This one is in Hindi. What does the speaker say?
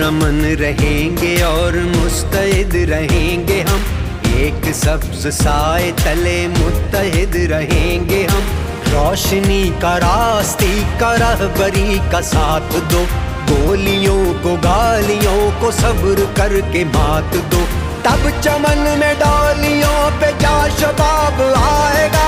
पुरअमन रहेंगे और मुस्तैद रहेंगे हम, एक सब्ज साए तले मुत्तहिद रहेंगे हम। रोशनी का रास्ती का रहबरी का साथ दो, गोलियों को गालियों को सब्र करके मात दो, तब चमन में डालियों पे जा शबाब आएगा।